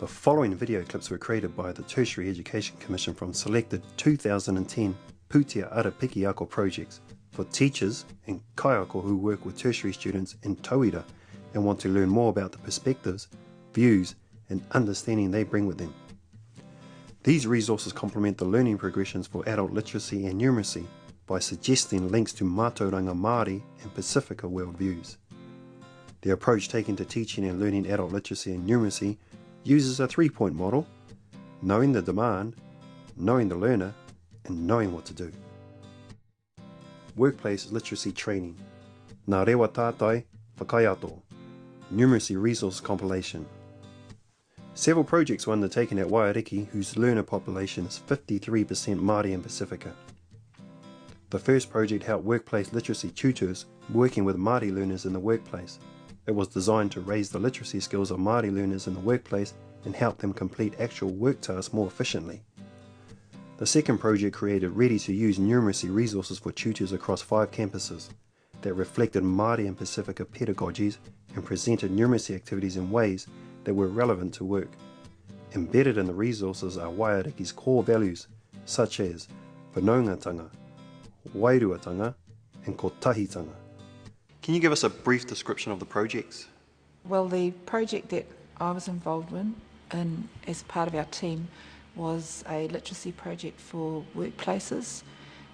The following video clips were created by the Tertiary Education Commission from selected 2010 Pūtea Arapikiako projects for teachers and kaiako who work with tertiary students in tauira and want to learn more about the perspectives, views and understanding they bring with them. These resources complement the learning progressions for adult literacy and numeracy by suggesting links to Mātauranga Māori and Pacifica worldviews. The approach taken to teaching and learning adult literacy and numeracy uses a three-point model: knowing the demand, knowing the learner, and knowing what to do. Workplace literacy training. Nā Rewa Tatai, Whakaiato. Numeracy resource compilation. Several projects were undertaken at Waiariki whose learner population is 53% Māori and Pacifica. The first project helped workplace literacy tutors working with Māori learners in the workplace. It was designed to raise the literacy skills of Māori learners in the workplace and help them complete actual work tasks more efficiently. The second project created ready-to-use numeracy resources for tutors across 5 campuses that reflected Māori and Pacifica pedagogies and presented numeracy activities in ways that were relevant to work. Embedded in the resources are Waiariki's core values such as whanaungatanga, wairuatanga and kotahitanga. Can you give us a brief description of the projects? Well, the project that I was involved in as part of our team was a literacy project for workplaces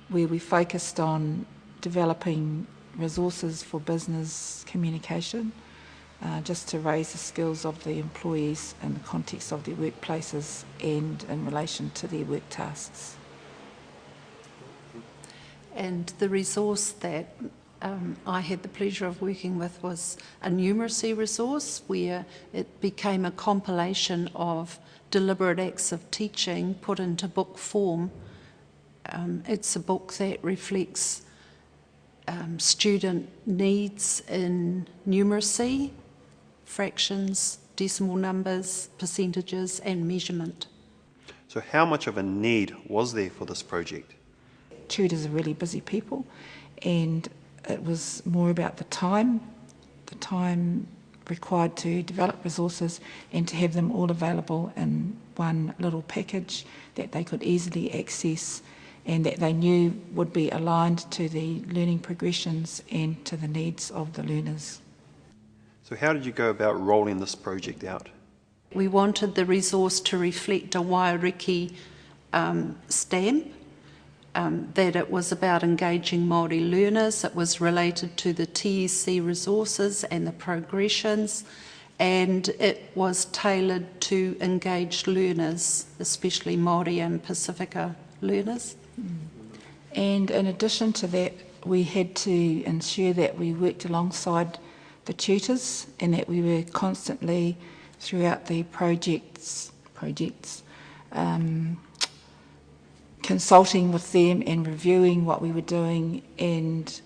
where we focused on developing resources for business communication just to raise the skills of the employees in the context of their workplaces and in relation to their work tasks. And the resource that I had the pleasure of working with was a numeracy resource where it became a compilation of deliberate acts of teaching put into book form. It's a book that reflects student needs in numeracy, fractions, decimal numbers, percentages and measurement. So how much of a need was there for this project? Tutors are really busy people, and it was more about the time required to develop resources and to have them all available in one little package that they could easily access and that they knew would be aligned to the learning progressions and to the needs of the learners. So how did you go about rolling this project out? We wanted the resource to reflect a Waiariki stamp, that it was about engaging Māori learners, it was related to the TEC resources and the progressions, and it was tailored to engaged learners, especially Māori and Pacifica learners. And in addition to that, we had to ensure that we worked alongside the tutors and that we were constantly, throughout the projects, consulting with them and reviewing what we were doing, and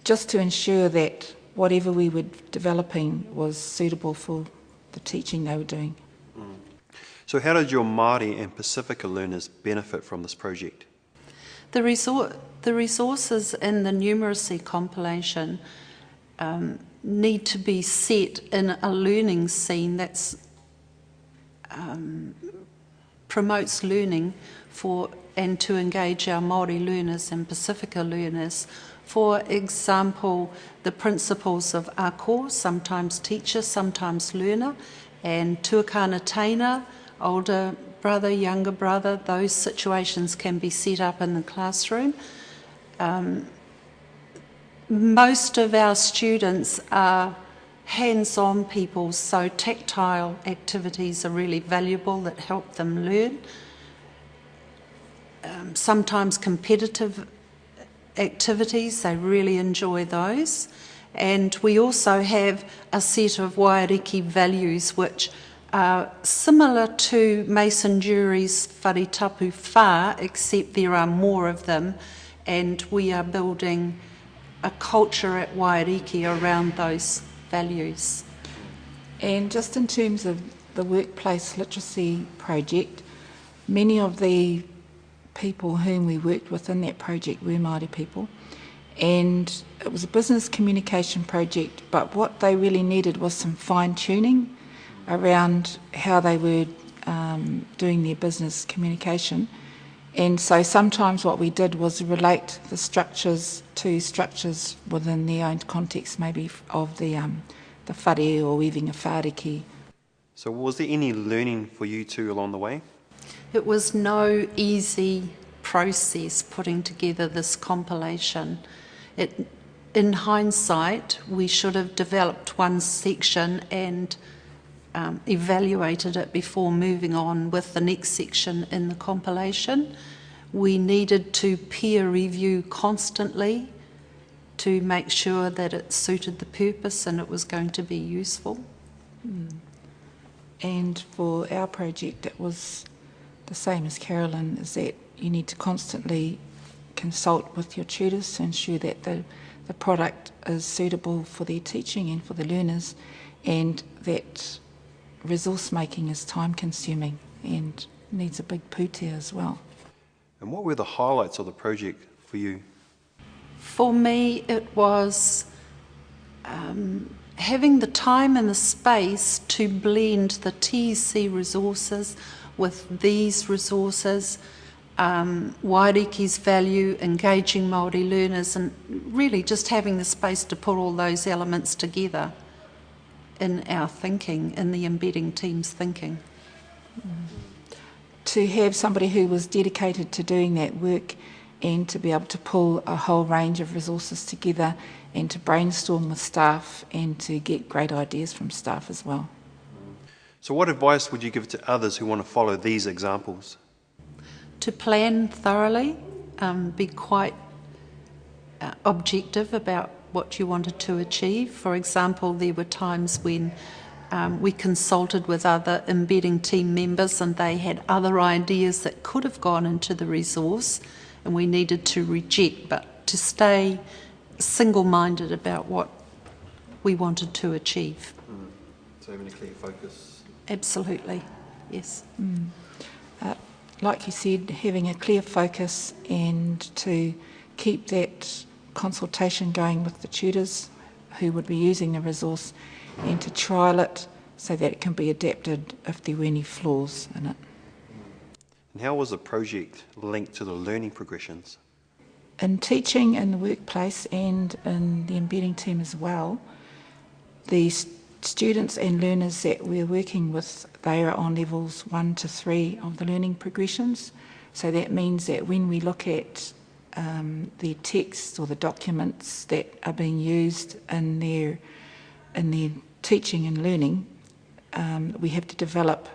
just to ensure that whatever we were developing was suitable for the teaching they were doing. So how did your Māori and Pacifica learners benefit from this project? The resources in the numeracy compilation need to be set in a learning scene that promotes learning and to engage our Māori learners and Pacifica learners. For example, the principles of ako, sometimes teacher, sometimes learner, and tuakana teina, older brother, younger brother, those situations can be set up in the classroom. Most of our students are hands-on people, so tactile activities are really valuable that help them learn. Sometimes competitive activities, they really enjoy those. And we also have a set of Waiariki values which are similar to Mason Jury's wharetapu whā, except there are more of them, and we are building a culture at Waiariki around those values. And just in terms of the workplace literacy project, many of the people whom we worked with in that project were Māori people, and it was a business communication project, but what they really needed was some fine-tuning around how they were doing their business communication. And so sometimes what we did was relate the structures to structures within their own context, maybe of the whare or weaving a whaariki. So was there any learning for you two along the way? It was no easy process putting together this compilation. In hindsight, we should have developed one section and evaluated it before moving on with the next section in the compilation. We needed to peer review constantly to make sure that it suited the purpose and it was going to be useful. And for our project, it was the same as Carolyn, is that you need to constantly consult with your tutors to ensure that the product is suitable for their teaching and for the learners, and that resource making is time consuming and needs a big pūtea as well. And what were the highlights of the project for you? For me, it was having the time and the space to blend the TEC resources with these resources, Waiariki's value, engaging Māori learners, and really just having the space to put all those elements together in our thinking, in the embedding team's thinking. To have somebody who was dedicated to doing that work and to be able to pull a whole range of resources together and to brainstorm with staff and to get great ideas from staff as well. So what advice would you give to others who want to follow these examples? To plan thoroughly, be quite objective about what you wanted to achieve. For example, there were times when we consulted with other embedding team members and they had other ideas that could have gone into the resource and we needed to reject, but to stay single-minded about what we wanted to achieve. So having a clear focus. Absolutely, yes. Like you said, having a clear focus and to keep that consultation going with the tutors who would be using the resource and to trial it so that it can be adapted if there were any flaws in it. And how was the project linked to the learning progressions? In teaching in the workplace and in the embedding team as well, the students and learners that we're working with, they are on levels 1 to 3 of the learning progressions. So that means that when we look at the texts or the documents that are being used in their teaching and learning, we have to develop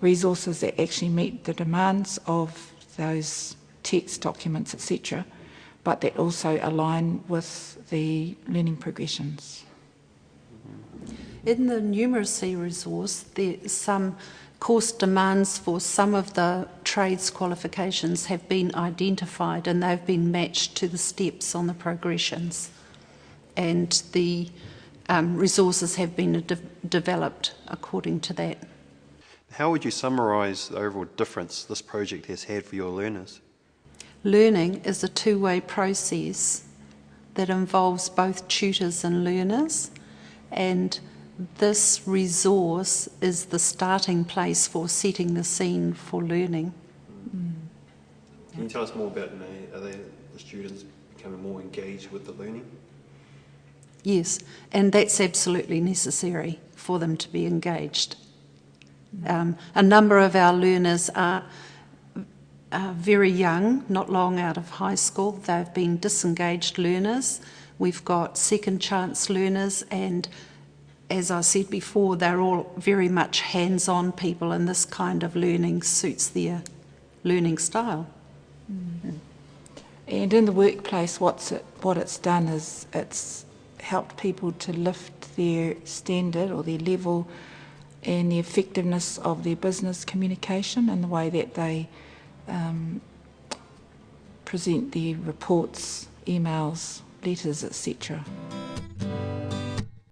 resources that actually meet the demands of those text documents, etc., but that also align with the learning progressions. In the numeracy resource, some course demands for some of the trades qualifications have been identified and they've been matched to the steps on the progressions. And the resources have been developed according to that. How would you summarise the overall difference this project has had for your learners? Learning is a two-way process that involves both tutors and learners, and this resource is the starting place for setting the scene for learning. Can you tell us more about, are the students becoming more engaged with the learning? Yes, and that's absolutely necessary for them to be engaged. A number of our learners are very young, not long out of high school. They've been disengaged learners. We've got second chance learners, and as I said before, they're all very much hands-on people, and this kind of learning suits their learning style. And in the workplace, what it's done is it's helped people to lift their standard or their level and the effectiveness of their business communication and the way that they present their reports, emails, letters, etc.